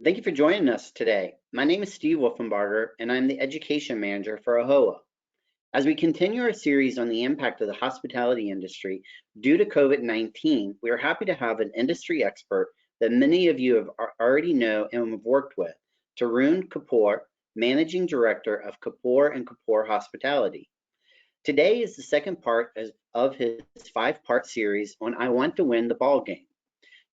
Thank you for joining us today. My name is Steve Wolfenbarger, and I'm the Education Manager for AHOA. As we continue our series on the impact of the hospitality industry due to COVID-19, we are happy to have an industry expert that many of you have already know and have worked with, Tarun Kapoor, Managing Director of Kapoor and Kapoor Hospitality. Today is the second part of his 5-part series on I Want to Win the Ball Game.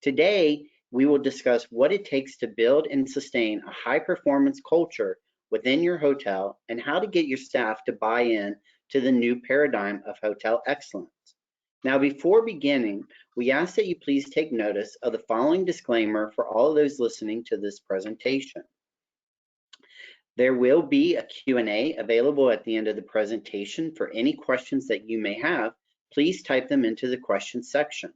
Today, we will discuss what it takes to build and sustain a high-performance culture within your hotel and how to get your staff to buy in to the new paradigm of hotel excellence. Now, before beginning, we ask that you please take notice of the following disclaimer for all of those listening to this presentation. There will be a Q&A available at the end of the presentation. For any questions that you may have, please type them into the questions section.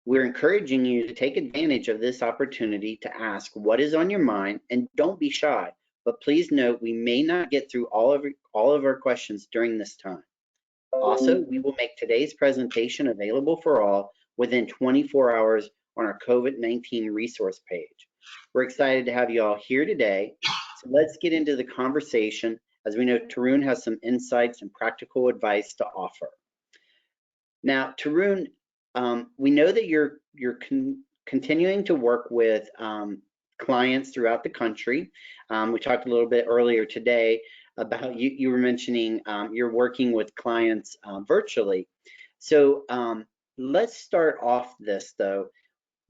We're encouraging you to take advantage of this opportunity to ask what is on your mind, and don't be shy, but please note we may not get through all of our questions during this time. Also, we will make today's presentation available for all within 24 hours on our COVID-19 resource page. We're excited to have you all here today, so let's get into the conversation as we know Tarun has some insights and practical advice to offer. Now, Tarun, we know that you're continuing to work with clients throughout the country. We talked a little bit earlier today about you were mentioning you're working with clients virtually. So let's start off this though.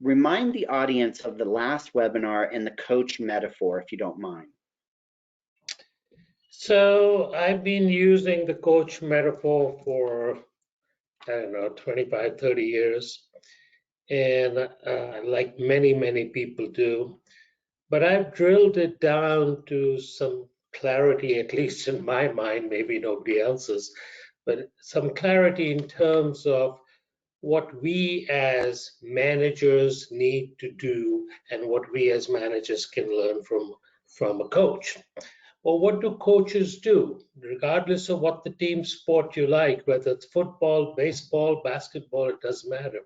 Remind the audience of the last webinar and the coach metaphor, if you don't mind. So I've been using the coach metaphor for, I don't know, 25, 30 years. And like many people do, but I've drilled it down to some clarity, at least in my mind, maybe nobody else's, but some clarity in terms of what we as managers need to do and what we as managers can learn from a coach. Well, what do coaches do, regardless of what the team sport you like, whether it's football, baseball, basketball, it doesn't matter.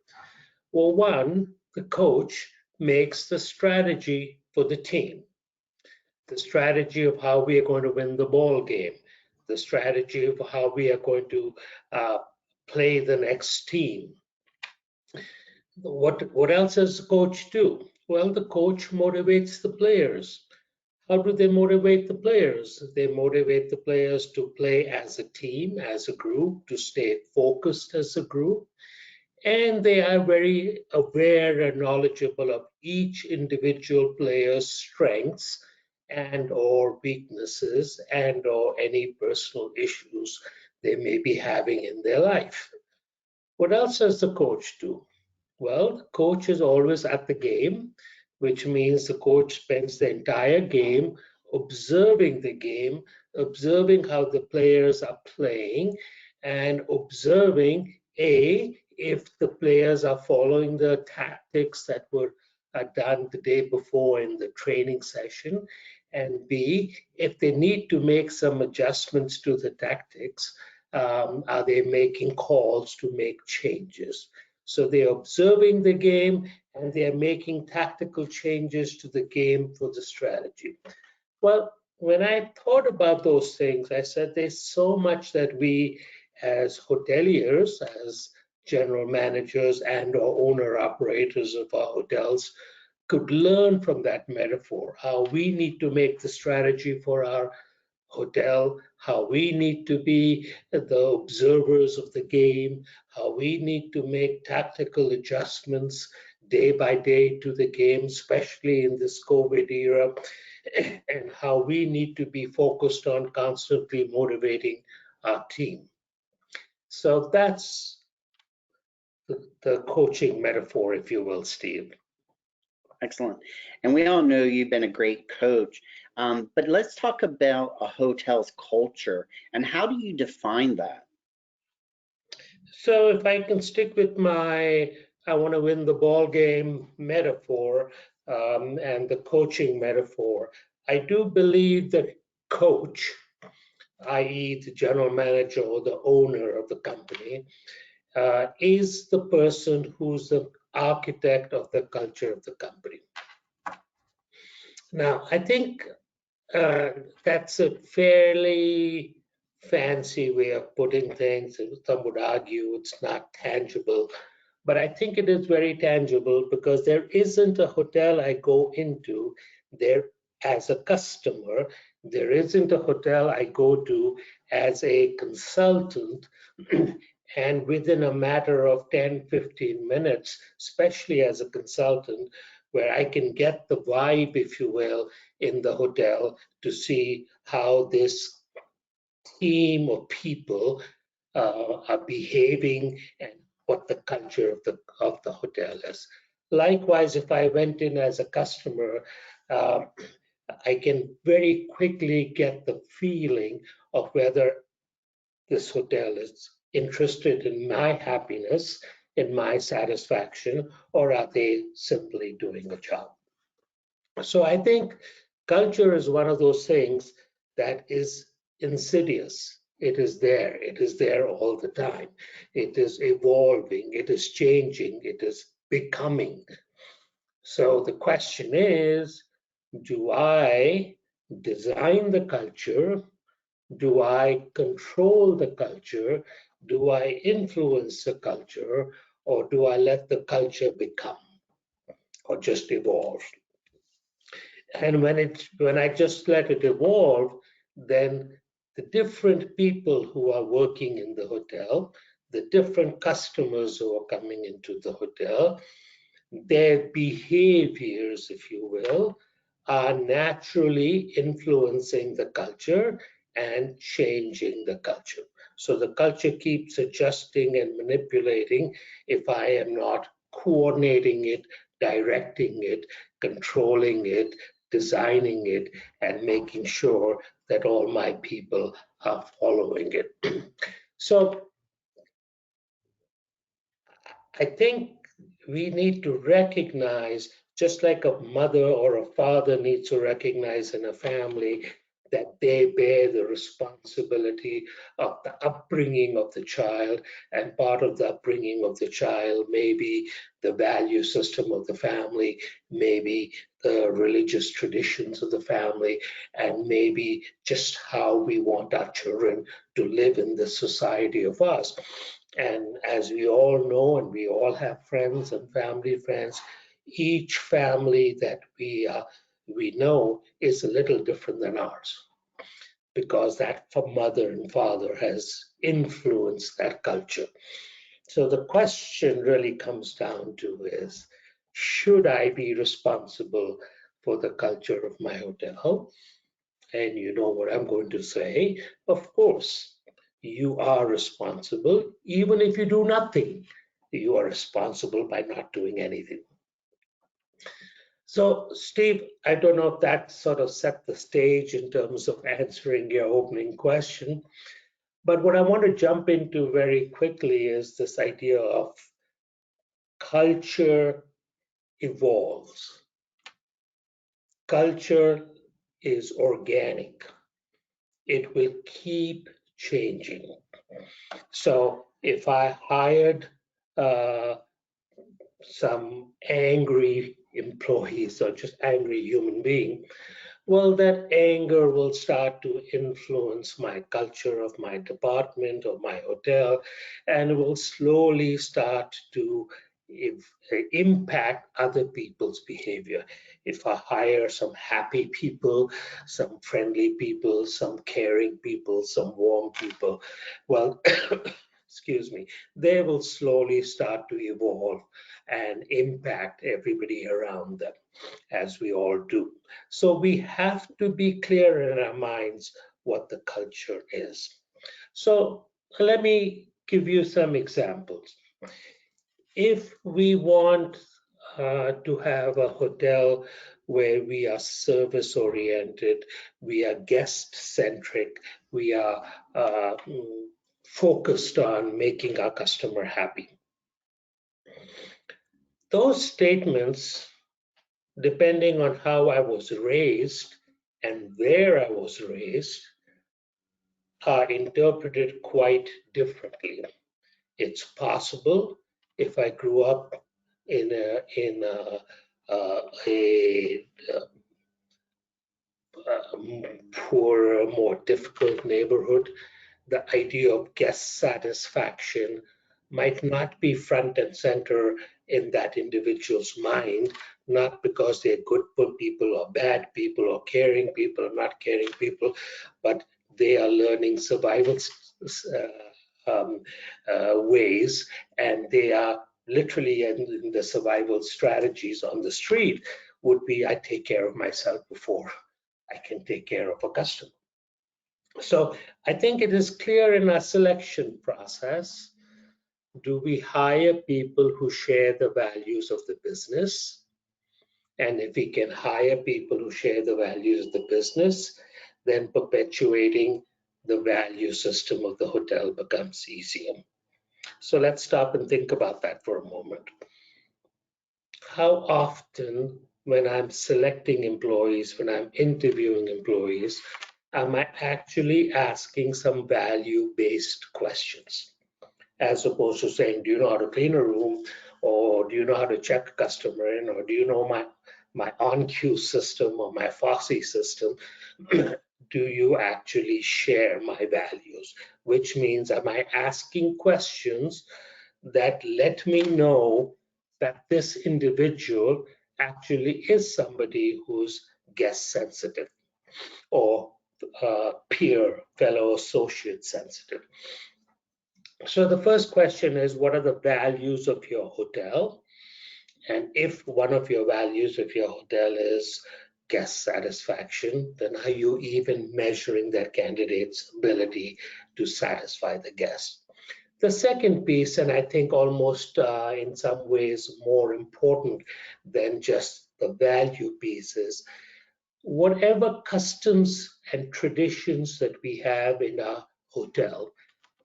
Well, one, the coach makes the strategy for the team, the strategy of how we are going to win the ball game, the strategy of how we are going to play the next team. What else does the coach do? Well, the coach motivates the players. How do they motivate the players? They motivate the players to play as a team, as a group, to stay focused as a group. And they are very aware and knowledgeable of each individual player's strengths and or weaknesses and or any personal issues they may be having in their life. What else does the coach do? Well, the coach is always at the game, which means the coach spends the entire game observing the game, observing how the players are playing, and observing if the players are following the tactics that were done the day before in the training session, and B, if they need to make some adjustments to the tactics, are they making calls to make changes? So they're observing the game and they're making tactical changes to the game for the strategy. Well, when I thought about those things, I said there's so much that we as hoteliers, as general managers and or owner operators of our hotels could learn from that metaphor, how we need to make the strategy for our hotel, how we need to be the observers of the game, how we need to make tactical adjustments day by day to the game, especially in this COVID era, and how we need to be focused on constantly motivating our team. So that's the coaching metaphor, if you will, Steve. Excellent. And we all know you've been a great coach, but let's talk about a hotel's culture and how do you define that? So if I can stick with my I want to win the ball game metaphor and the coaching metaphor, I do believe that coach, i.e. the general manager or the owner of the company, is the person who's the architect of the culture of the company. Now, I think that's a fairly fancy way of putting things. Some would argue it's not tangible, but I think it is very tangible because there isn't a hotel I go into there as a customer. There isn't a hotel I go to as a consultant. And within a matter of 10, 15 minutes, especially as a consultant, where I can get the vibe, if you will, in the hotel to see how this team of people are behaving and what the culture of the hotel is. Likewise, if I went in as a customer, uh, I can very quickly get the feeling of whether this hotel is interested in my happiness, in my satisfaction, or are they simply doing a job? So I think culture is one of those things that is insidious. It is there. It is there all the time. It is evolving. It is changing. It is becoming. So the question is, do I design the culture? Do I control the culture? Do I influence the culture? Or do I let the culture become or just evolve? And when I just let it evolve, then the different people who are working in the hotel, the different customers who are coming into the hotel, their behaviors, if you will, are naturally influencing the culture and changing the culture. So the culture keeps adjusting and manipulating if I am not coordinating it, directing it, controlling it, designing it, and making sure that all my people are following it. So I think we need to recognize, just like a mother or a father needs to recognize in a family, that they bear the responsibility of the upbringing of the child, and part of the upbringing of the child may be the value system of the family, maybe the religious traditions of the family, and maybe just how we want our children to live in this society of ours. And as we all know, and we all have friends and family friends, each family that we know is a little different than ours because that mother and father has influenced that culture. So the question really comes down to is, should I be responsible for the culture of my hotel? And you know what I'm going to say. Of course, you are responsible. Even if you do nothing, you are responsible by not doing anything. So, Steve, I don't know if that sort of set the stage in terms of answering your opening question. But what I want to jump into very quickly is this idea of culture evolves. Culture is organic. It will keep changing. So if I hired uh, some angry employees or just angry human being, well, that anger will start to influence my culture of my department or my hotel, and will slowly start to impact other people's behavior. If I hire some happy people, some friendly people, some caring people, some warm people, well, excuse me, they will slowly start to evolve and impact everybody around them, as we all do. So we have to be clear in our minds what the culture is. So let me give you some examples. If we want to have a hotel where we are service oriented, we are guest centric, we are focused on making our customer happy. Those statements, depending on how I was raised and where I was raised, are interpreted quite differently. It's possible if I grew up in a poorer, more difficult neighborhood, the idea of guest satisfaction might not be front and center in that individual's mind, not because they're good people or bad people or caring people or not caring people, but they are learning survival ways, and they are literally in the survival strategies on the street would be, I take care of myself before I can take care of a customer. So I think it is clear in our selection process, do we hire people who share the values of the business? And if we can hire people who share the values of the business, then perpetuating the value system of the hotel becomes easier. So let's stop and think about that for a moment. How often, when I'm selecting employees, when I'm interviewing employees, am I actually asking some value-based questions? As opposed to saying, do you know how to clean a room? Or do you know how to check a customer in? Or do you know my on-queue system or my FOSSI system? Do you actually share my values? Which means, am I asking questions that let me know that this individual actually is somebody who's guest sensitive or peer, fellow associate sensitive? So the first question is, what are the values of your hotel? And if one of your values of your hotel is guest satisfaction, then are you even measuring that candidate's ability to satisfy the guest? The second piece, and I think almost in some ways more important than just the value piece, is whatever customs and traditions that we have in our hotel,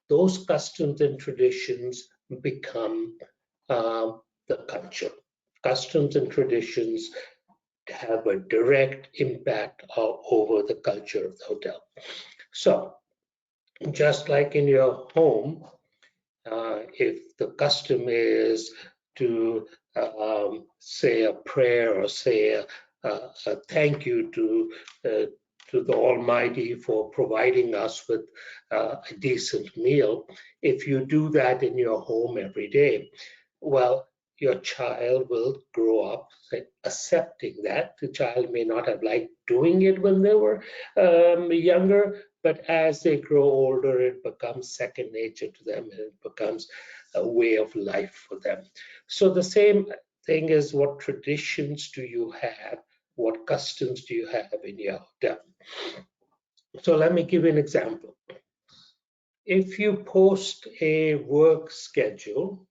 those customs and traditions become the culture. Customs and traditions have a direct impact over the culture of the hotel. So, just like in your home, if the custom is to say a prayer or say a thank you to the Almighty for providing us with a decent meal, if you do that in your home every day, well, your child will grow up accepting that. The child may not have liked doing it when they were younger, but as they grow older, it becomes second nature to them, and it becomes a way of life for them. So the same thing is, what traditions do you have? What customs do you have in your hotel? So let me give you an example. If you post a work schedule,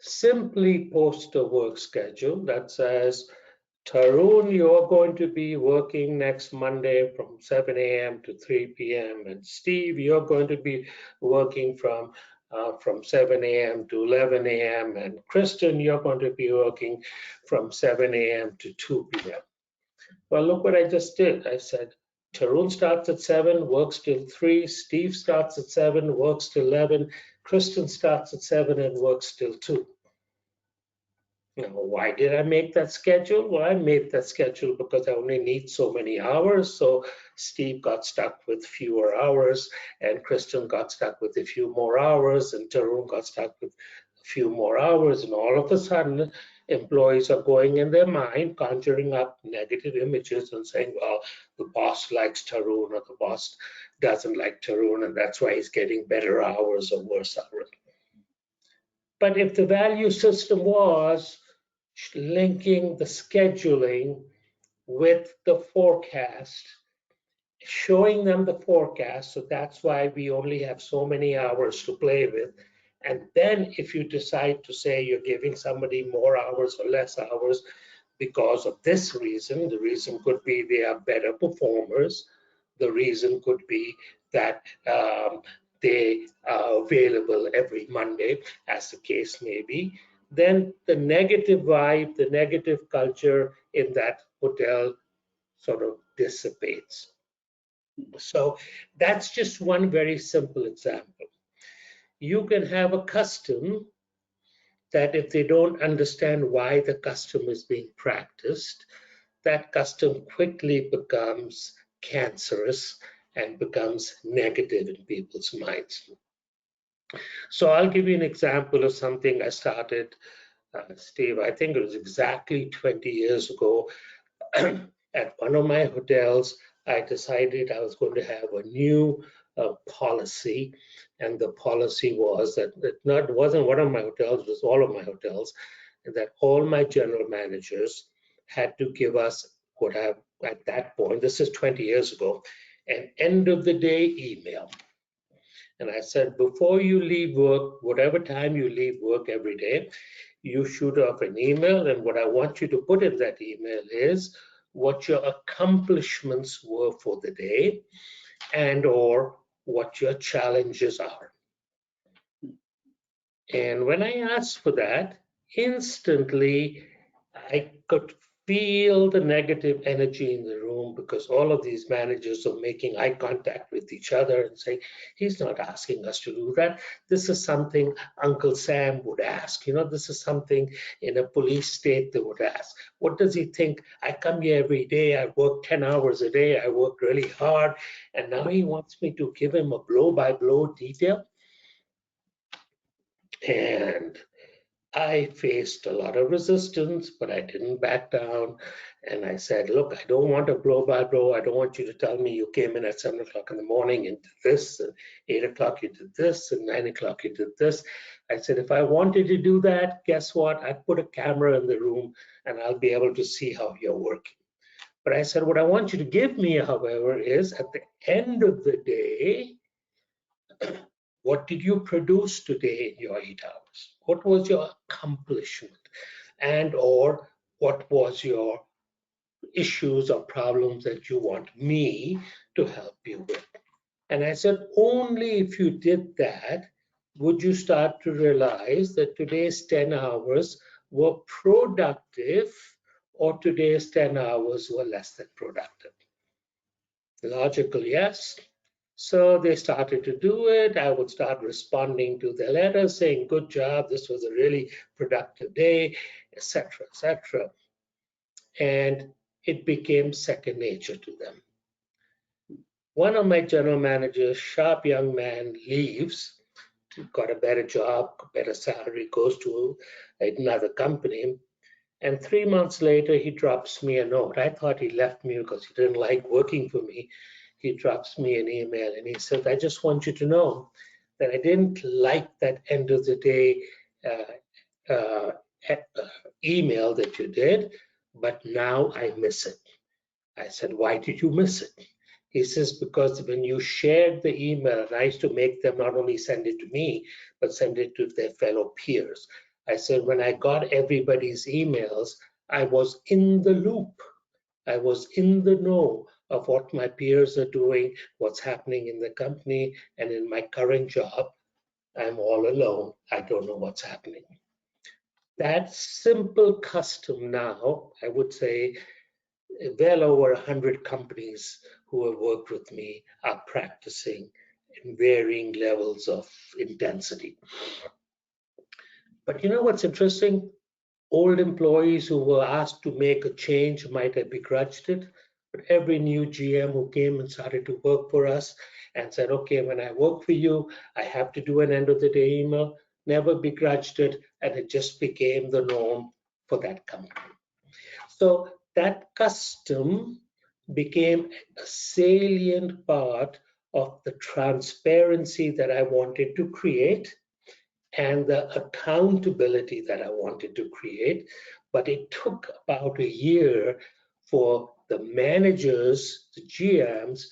simply post a work schedule that says, Tarun, you're going to be working next Monday from 7 a.m. to 3 p.m. And Steve, you're going to be working from 7 a.m. to 11 a.m. And Kristen, you're going to be working from 7 a.m. to 2 p.m. Well, look what I just did. I said, Tarun starts at 7, works till 3. Steve starts at 7, works till 11. Kristen starts at 7 and works till 2. Now, why did I make that schedule? Well, I made that schedule because I only need so many hours. So Steve got stuck with fewer hours, and Kristen got stuck with a few more hours, and Tarun got stuck with a few more hours. And all of a sudden, employees are going in their mind, conjuring up negative images and saying, well, the boss likes Tarun, or the boss doesn't like Tarun, and that's why he's getting better hours or worse hours. But if the value system was linking the scheduling with the forecast, showing them the forecast, so that's why we only have so many hours to play with. And then if you decide to say you're giving somebody more hours or less hours because of this reason, the reason could be they are better performers. The reason could be that they are available every Monday, as the case may be. Then the negative vibe, the negative culture in that hotel sort of dissipates. So that's just one very simple example. You can have a custom that if they don't understand why the custom is being practiced, that custom quickly becomes cancerous and becomes negative in people's minds. So I'll give you an example of something I started, Steve, I think it was exactly 20 years ago. At one of my hotels, I decided I was going to have a new policy, and the policy was that it wasn't one of my hotels, it was all of my hotels, that all my general managers had to give us what I, at that point, this is 20 years ago, an end of the day email. And I said, before you leave work, whatever time you leave work every day, you shoot off an email. And what I want you to put in that email is what your accomplishments were for the day and or what your challenges are. And when I asked for that, instantly I could feel the negative energy in the room because all of these managers are making eye contact with each other and saying, he's not asking us to do that. This is something Uncle Sam would ask. You know, this is something in a police state they would ask. What does he think? I come here every day. I work 10 hours a day. I work really hard. And now he wants me to give him a blow-by-blow detail. And I faced a lot of resistance, but I didn't back down. And I said, look, I don't want a blow by blow. I don't want you to tell me you came in at 7 o'clock in the morning and did this, and 8 o'clock you did this, and 9 o'clock you did this. I said, if I wanted to do that, guess what? I'd put a camera in the room and I'll be able to see how you're working. But I said, what I want you to give me, however, is at the end of the day, what did you produce today in your 8 hours? What was your accomplishment? And or what was your issues or problems that you want me to help you with? And I said, only if you did that would you start to realize that today's 10 hours were productive or today's 10 hours were less than productive. Logical, yes. So they started to do it. I would start responding to their letters saying, good job, this was a really productive day, etc., etc. And it became second nature to them. One of my general managers, sharp young man, leaves, got a better job, better salary, goes to another company. And 3 months later, he drops me a note. I thought he left me because he didn't like working for me. He drops me an email and he said, I just want you to know that I didn't like that end of the day email that you did, but now I miss it. I said, why did you miss it? He says, because when you shared the email, and I used to make them not only send it to me, but send it to their fellow peers. I said, when I got everybody's emails, I was in the loop. I was in the know of what my peers are doing, what's happening in the company, and in my current job, I'm all alone. I don't know what's happening. That simple custom now, I would say, well over 100 companies who have worked with me are practicing in varying levels of intensity. But you know what's interesting? Old employees who were asked to make a change might have begrudged it, but every new GM who came and started to work for us and said, okay, when I work for you, I have to do an end of the day email, never begrudged it, and it just became the norm for that company. So that custom became a salient part of the transparency that I wanted to create and the accountability that I wanted to create. But it took about a year for the managers, the GMs,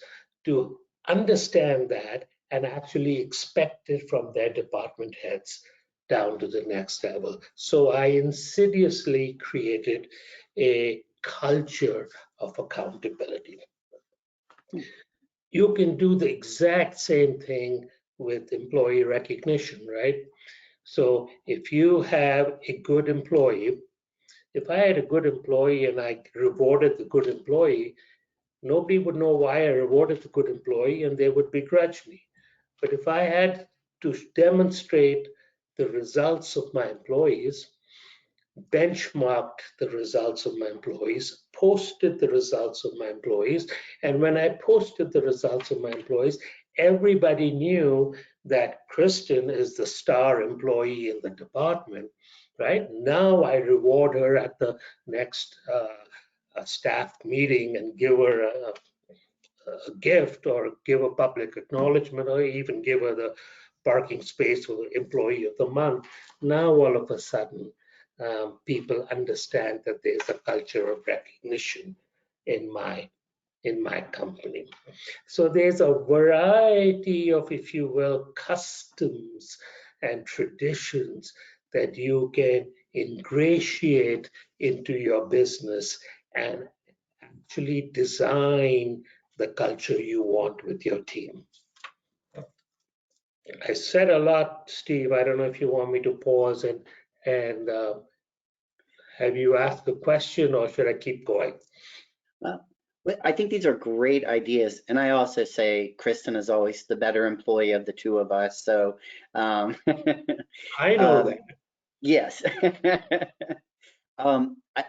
to understand that and actually expect it from their department heads down to the next level. So I insidiously created a culture of accountability. You can do the exact same thing with employee recognition, right? So if you have a good employee, if I had a good employee and I rewarded the good employee, nobody would know why I rewarded the good employee and they would begrudge me. But if I had to demonstrate the results of my employees, benchmarked the results of my employees, posted the results of my employees, and when I posted the results of my employees, everybody knew that Kristen is the star employee in the department, right? Now I reward her at the next staff meeting and give her a gift or give a public acknowledgement or even give her the parking space for the employee of the month. Now all of a sudden, people understand that there's a culture of recognition in my company. So there's a variety of, if you will, customs and traditions that you can ingratiate into your business and actually design the culture you want with your team. I said a lot, Steve. I don't know if you want me to pause and have you asked a question, or should I keep going? Well, I think these are great ideas. And I also say Kristen is always the better employee of the two of us. So, I know that. Yes.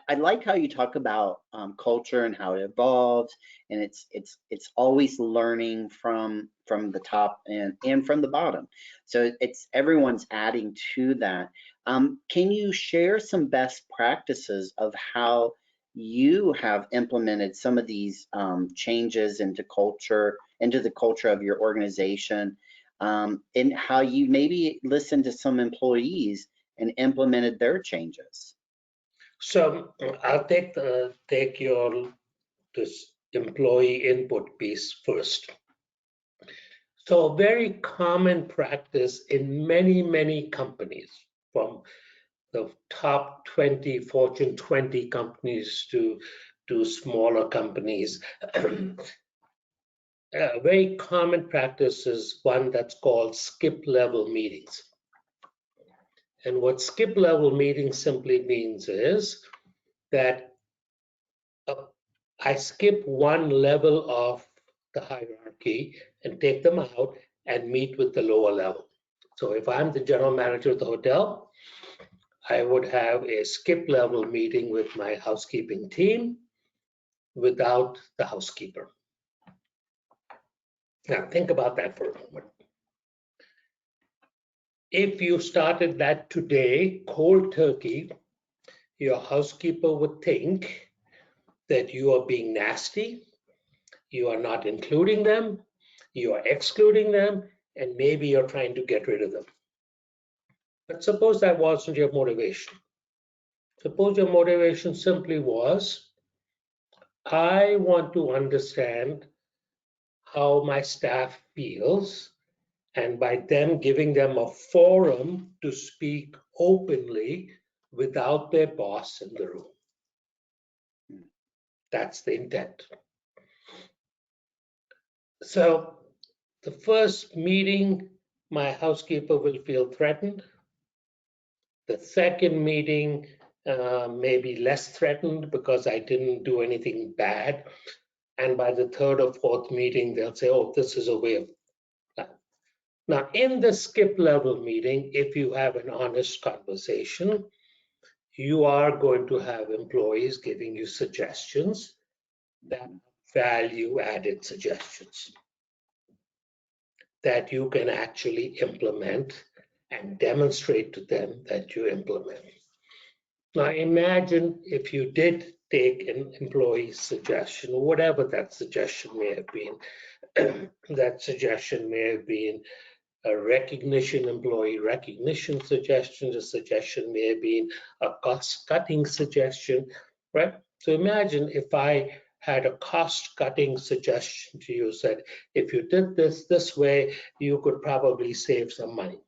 I like how you talk about culture and how it evolves, and it's always learning from the top and from the bottom. So it's everyone's adding to that. Can you share some best practices of how you have implemented some of these changes into the culture of your organization, and how you maybe listened to some employees and implemented their changes? So I'll take your this employee input piece first. So a very common practice in many companies, from the top 20 Fortune 20 companies to smaller companies, a very common practice is one that's called skip level meetings. And what skip level meeting simply means is that I skip one level of the hierarchy and take them out and meet with the lower level. So if I'm the general manager of the hotel, I would have a skip level meeting with my housekeeping team without the housekeeper. Now think about that for a moment. If you started that today, cold turkey, your housekeeper would think that you are being nasty, you are not including them, you are excluding them, and maybe you're trying to get rid of them. But suppose that wasn't your motivation. Suppose your motivation simply was, I want to understand how my staff feels, and by them giving them a forum to speak openly without their boss in the room. That's the intent. So the first meeting, my housekeeper will feel threatened. The second meeting may be less threatened because I didn't do anything bad. And by the third or fourth meeting, they'll say, oh, this is a way of that. Now, in the skip level meeting, if you have an honest conversation, you are going to have employees giving you suggestions, that value added suggestions that you can actually implement and demonstrate to them that you implement. Now imagine if you did take an employee's suggestion, whatever that suggestion may have been. That suggestion may have been a recognition, employee recognition suggestion. The suggestion may have been a cost-cutting suggestion, right? So imagine if I had a cost-cutting suggestion to you, said, if you did this way, you could probably save some money.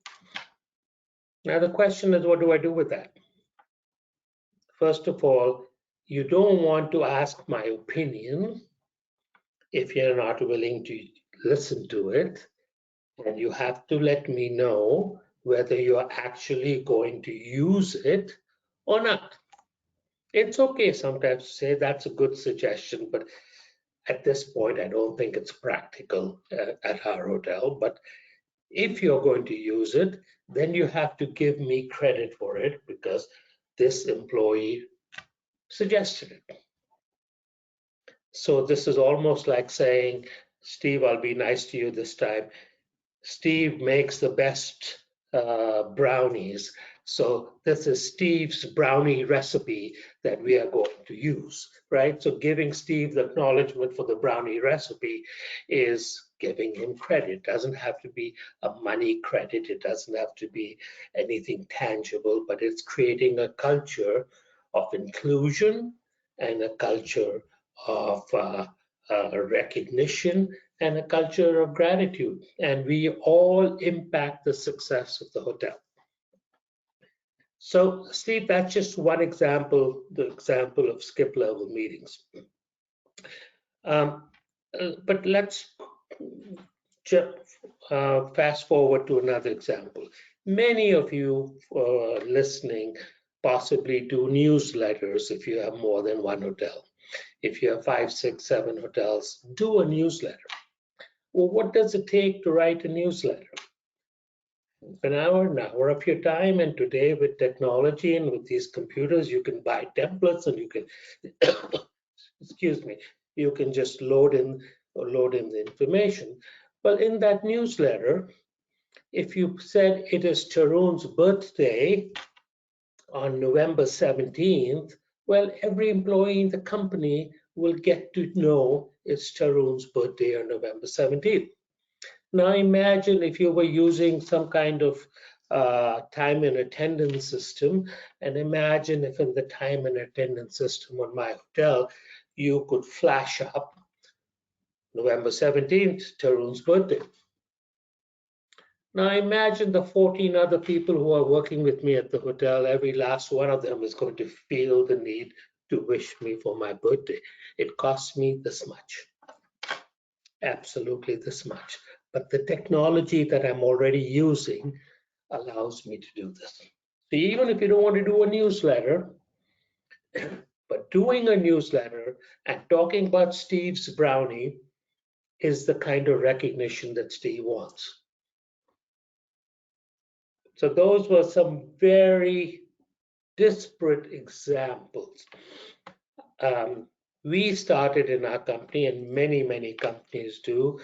Now the question is, what do I do with that? First of all, you don't want to ask my opinion if you're not willing to listen to it, and you have to let me know whether you're actually going to use it or not. It's okay sometimes to say that's a good suggestion, but at this point, I don't think it's practical at our hotel. But if you're going to use it, then you have to give me credit for it, because this employee suggested it. So this is almost like saying, Steve, I'll be nice to you this time. Steve makes the best brownies. So this is Steve's brownie recipe that we are going to use, right? So giving Steve the acknowledgement for the brownie recipe is giving him credit. It doesn't have to be a money credit. It doesn't have to be anything tangible, but it's creating a culture of inclusion and a culture of recognition and a culture of gratitude. And we all impact the success of the hotel. So, Steve, that's just one example, the example of skip level meetings. But let's fast forward to another example. Many of you listening possibly do newsletters if you have more than one hotel. If you have 5, 6, 7 hotels, do a newsletter. Well, what does it take to write a newsletter? An hour of your time, and today with technology and with these computers, you can buy templates and you can, excuse me, you can just load in the information. Well, in that newsletter, if you said it is Tarun's birthday on November 17th, well, every employee in the company will get to know it's Tarun's birthday on November 17th. Now imagine if you were using some kind of time and attendance system, and imagine if in the time and attendance system on my hotel, you could flash up November 17th, Tarun's birthday. Now imagine the 14 other people who are working with me at the hotel, every last one of them is going to feel the need to wish me for my birthday. It costs me this much, absolutely this much. But the technology that I'm already using allows me to do this. So even if you don't want to do a newsletter, but doing a newsletter and talking about Steve's brownie is the kind of recognition that Steve wants. So those were some very disparate examples. We started in our company, and many, many companies do,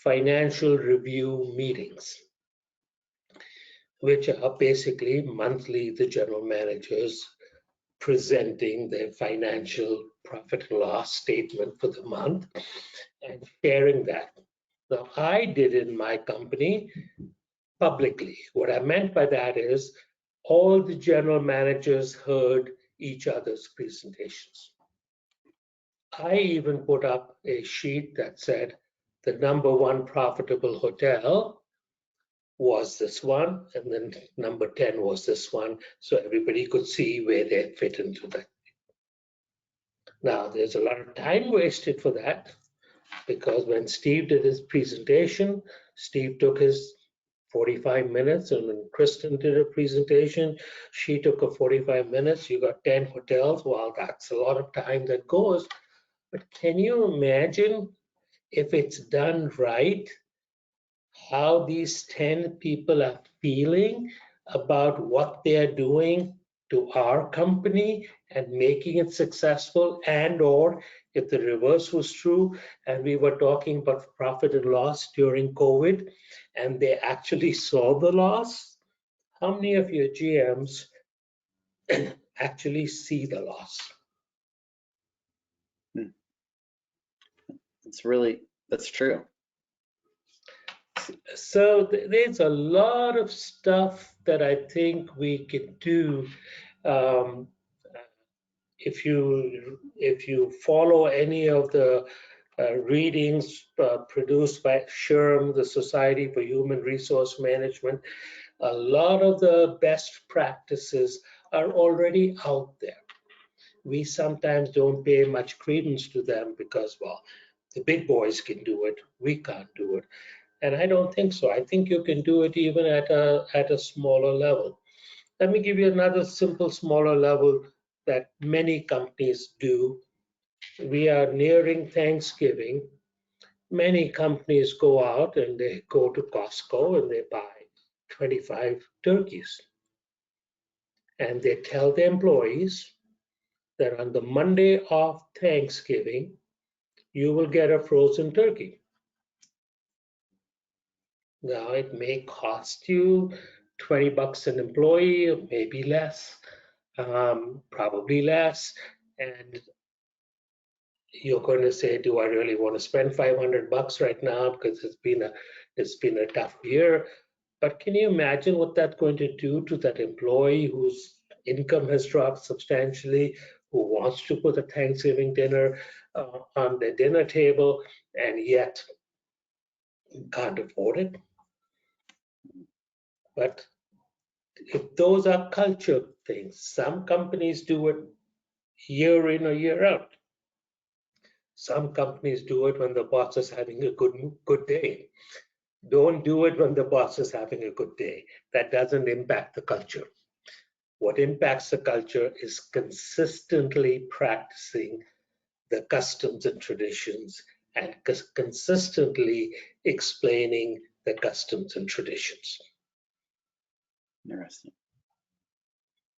financial review meetings, which are basically monthly, the general managers presenting their financial profit and loss statement for the month and sharing that. Now, I did in my company publicly. What I meant by that is all the general managers heard each other's presentations. I even put up a sheet that said the number 1 profitable hotel was this one, and then number 10 was this one, so everybody could see where they fit into that. Now, there's a lot of time wasted for that, because when Steve did his presentation, Steve took his 45 minutes, and when Kristen did a presentation, she took a 45 minutes. You got 10 hotels. Well, that's a lot of time that goes. But can you imagine if it's done right, how these 10 people are feeling about what they're doing to our company and making it successful, and or if the reverse was true and we were talking about profit and loss during COVID and they actually saw the loss? How many of your GMs actually see the loss? That's true. So there's a lot of stuff that I think we can do. If you follow any of the readings produced by SHRM, the Society for Human Resource Management, a lot of the best practices are already out there. We sometimes don't pay much credence to them because, well, the big boys can do it, we can't do it. And I don't think so. I think you can do it even at a smaller level. Let me give you another simple, smaller level that many companies do. We are nearing Thanksgiving. Many companies go out and they go to Costco and they buy 25 turkeys. and they tell the employees that on the Monday of Thanksgiving, you will get a frozen turkey. Now, it may cost you $20 an employee, or maybe less, probably less. And you're going to say, do I really want to spend $500 right now because it's been a tough year? But can you imagine what that's going to do to that employee whose income has dropped substantially, who wants to put a Thanksgiving dinner on the dinner table and yet can't afford it? But if those are culture things, some companies do it year in or year out. Some companies do it when the boss is having a good day. Don't do it when the boss is having a good day. That doesn't impact the culture. What impacts the culture is consistently practicing the customs and traditions and consistently explaining the customs and traditions. Interesting.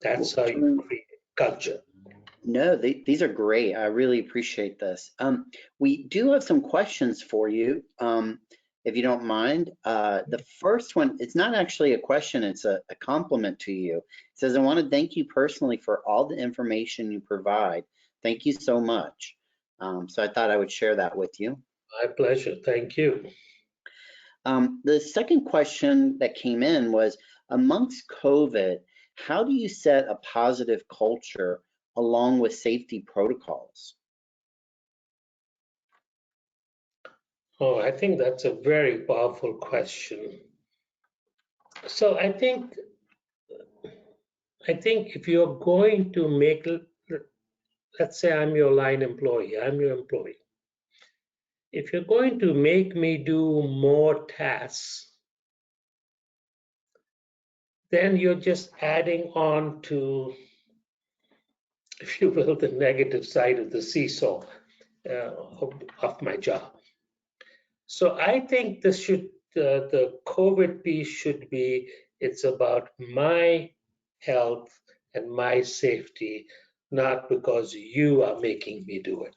That's Well, how you create culture. no, these are great. I really appreciate this. We do have some questions for you, if you don't mind. The first one, it's not actually a question, it's a compliment to you. It says, I want to thank you personally for all the information you provide. Thank you so much. So I thought I would share that with you. My pleasure. Thank you. The second question that came in was, amongst COVID, how do you set a positive culture along with safety protocols? Oh, I think that's a very powerful question. So I think if you're going to make, let's say I'm your line employee, I'm your employee. If you're going to make me do more tasks, then you're just adding on to, if you will, the negative side of the seesaw of my job. So I think this should, the COVID piece should be, it's about my health and my safety, not because you are making me do it.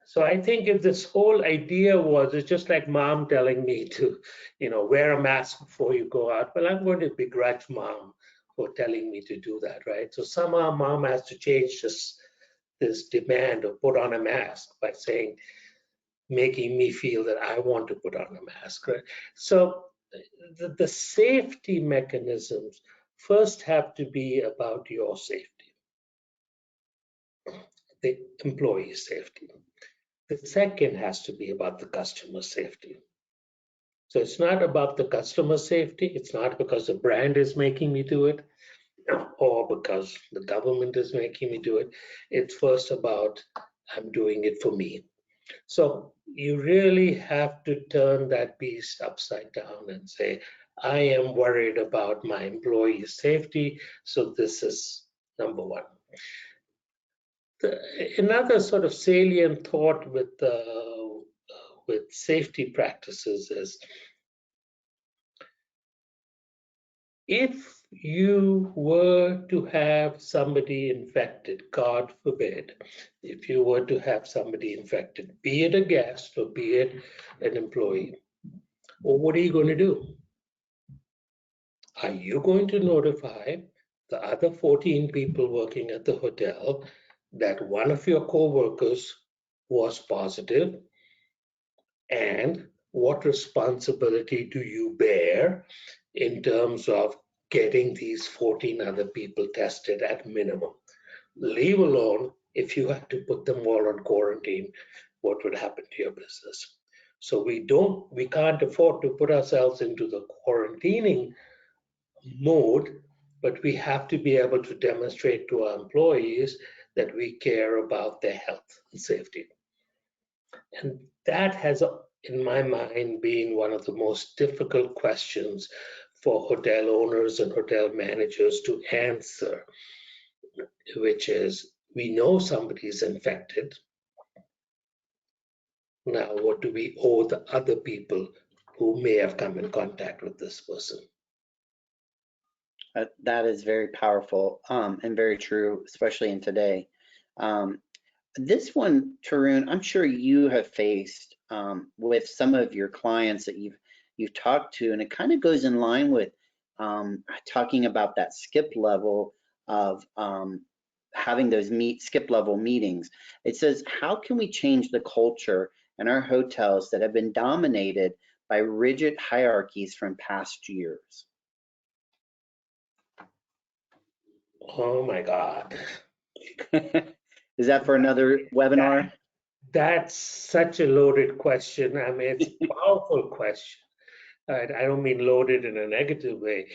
So I think if this whole idea was, it's just like mom telling me to, wear a mask before you go out. Well, I'm going to begrudge mom for telling me to do that, right? So somehow mom has to change this demand of put on a mask by saying, making me feel that I want to put on a mask, right? So the safety mechanisms first have to be about your safety, the employee safety. The second has to be about the customer safety. So it's not about the customer safety. It's not because the brand is making me do it or because the government is making me do it. It's first about I'm doing it for me. So you really have to turn that piece upside down and say, I am worried about my employees' safety. So this is number one. Another sort of salient thought with safety practices is if you were to have somebody infected, God forbid, if you were to have somebody infected, be it a guest or be it an employee, well, what are you going to do? Are you going to notify the other 14 people working at the hotel that one of your co-workers was positive? And what responsibility do you bear in terms of getting these 14 other people tested at minimum? Leave alone if you had to put them all on quarantine, what would happen to your business? So we can't afford to put ourselves into the quarantining mode, but we have to be able to demonstrate to our employees that we care about their health and safety. And that has, in my mind, been one of the most difficult questions for hotel owners and hotel managers to answer, which is, we know somebody is infected. Now, what do we owe the other people who may have come in contact with this person? That is very powerful and very true, especially in today. Um, this one, Tarun, I'm sure you have faced with some of your clients that you've talked to, and it kind of goes in line with talking about that skip level of having those skip level meetings. It says, how can we change the culture in our hotels that have been dominated by rigid hierarchies from past years? Oh my God. Is that for another That, webinar? that's such a loaded question. I mean, it's a powerful question. I don't mean loaded in a negative way,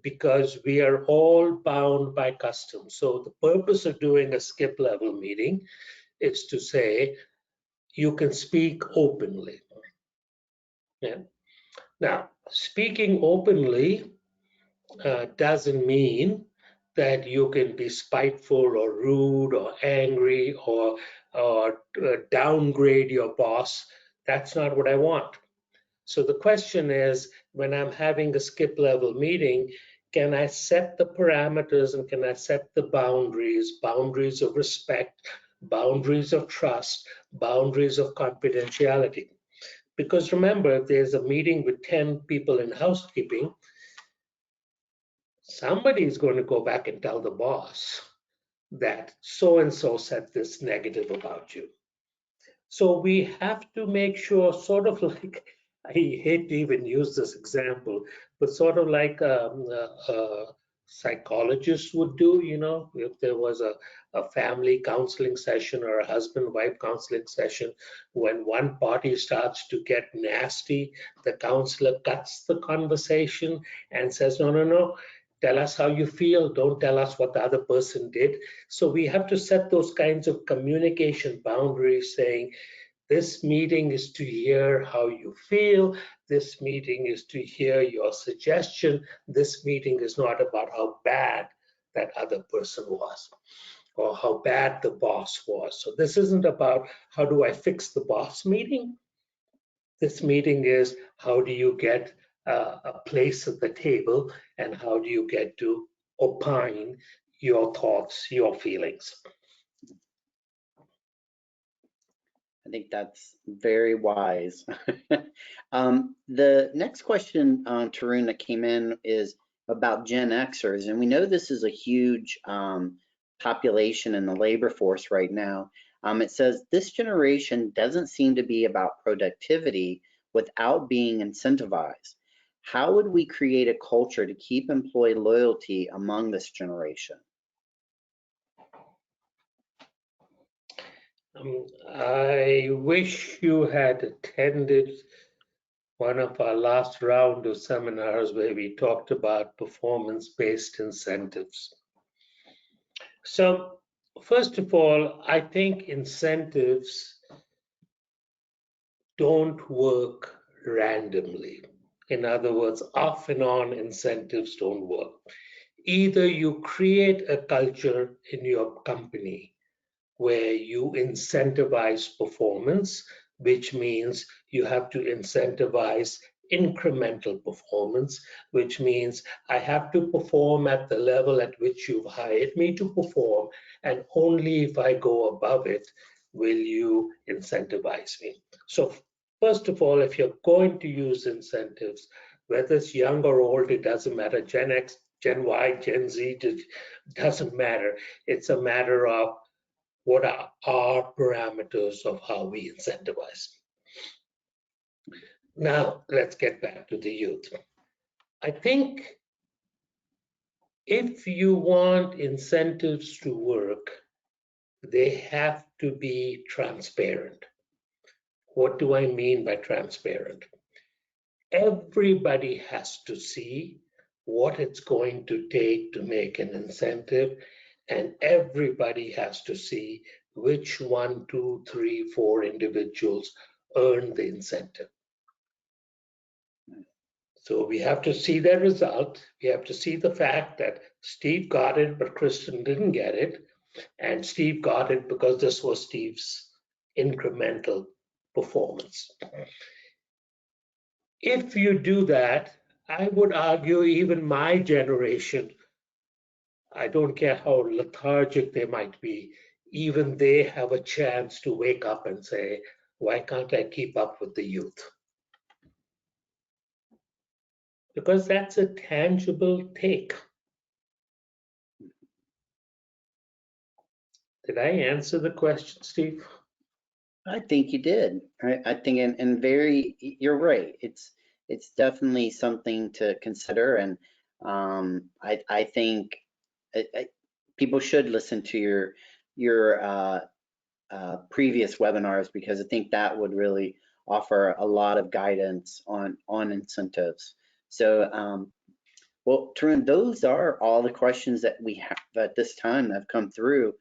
because we are all bound by custom. So the purpose of doing a skip level meeting is to say you can speak openly. Yeah. Now, speaking openly doesn't mean that you can be spiteful or rude or angry or downgrade your boss. That's not what I want. So the question is, when I'm having a skip level meeting, can I set the parameters and can I set the boundaries of respect, boundaries of trust, boundaries of confidentiality? Because remember, if there's a meeting with 10 people in housekeeping, somebody is going to go back and tell the boss that so and so said this negative about you. So we have to make sure, sort of like, I hate to even use this example, but sort of like a psychologist would do, if there was a family counseling session or a husband-wife counseling session, when one party starts to get nasty, the counselor cuts the conversation and says, no, no, no, tell us how you feel, don't tell us what the other person did. So we have to set those kinds of communication boundaries, saying, this meeting is to hear how you feel. This meeting is to hear your suggestion. This meeting is not about how bad that other person was or how bad the boss was. So this isn't about how do I fix the boss meeting. This meeting is how do you get a place at the table and how do you get to opine your thoughts, your feelings. I think that's very wise. The next question, Tarun, that came in is about Gen Xers, and we know this is a huge population in the labor force right now. It says this generation doesn't seem to be about productivity without being incentivized. How would we create a culture to keep employee loyalty among this generation? I wish you had attended one of our last round of seminars where we talked about performance-based incentives. So, first of all, I think incentives don't work randomly. In other words, off and on incentives don't work. Either you create a culture in your company where you incentivize performance, which means you have to incentivize incremental performance, which means I have to perform at the level at which you've hired me to perform, and only if I go above it will you incentivize me. So first of all, if you're going to use incentives, whether it's young or old, it doesn't matter. Gen X, Gen Y, Gen Z, it doesn't matter. It's a matter of what are our parameters of how we incentivize. Now, let's get back to the youth. I think if you want incentives to work, they have to be transparent. What do I mean by transparent? Everybody has to see what it's going to take to make an incentive, and everybody has to see which 1, 2, 3, 4 individuals earn the incentive. So we have to see the result. We have to see the fact that Steve got it, but Kristen didn't get it. And Steve got it because this was Steve's incremental performance. If you do that, I would argue even my generation, I don't care how lethargic they might be, even they have a chance to wake up and say, why can't I keep up with the youth? Because that's a tangible take. Did I answer the question, Steve? I think you did. I think, and you're right. It's definitely something to consider, and I think people should listen to your previous webinars because I think that would really offer a lot of guidance on incentives. So, well, Tarun, those are all the questions that we have at this time that have come through.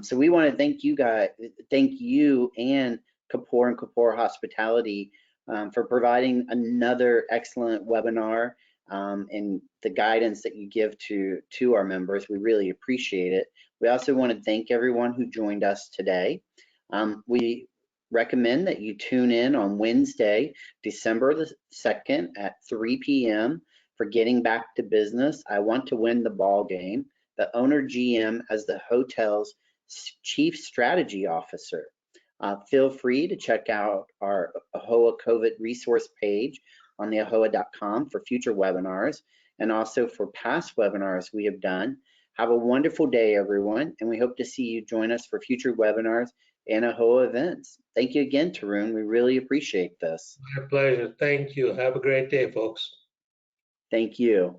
So we want to thank you guys, thank you and Kapoor Hospitality for providing another excellent webinar and the guidance that you give to our members. We really appreciate it. We also want to thank everyone who joined us today. We recommend that you tune in on Wednesday, December the 2nd at 3 p.m. for Getting Back to Business. I Want to Win the Ball Game, the owner GM as the hotel's chief strategy officer. Feel free to check out our AHOA COVID resource page on the ahoa.com for future webinars and also for past webinars we have done. Have a wonderful day, everyone, and we hope to see you join us for future webinars and AHOA events. Thank you again, Tarun. We really appreciate this. My pleasure. Thank you. Have a great day, folks. Thank you.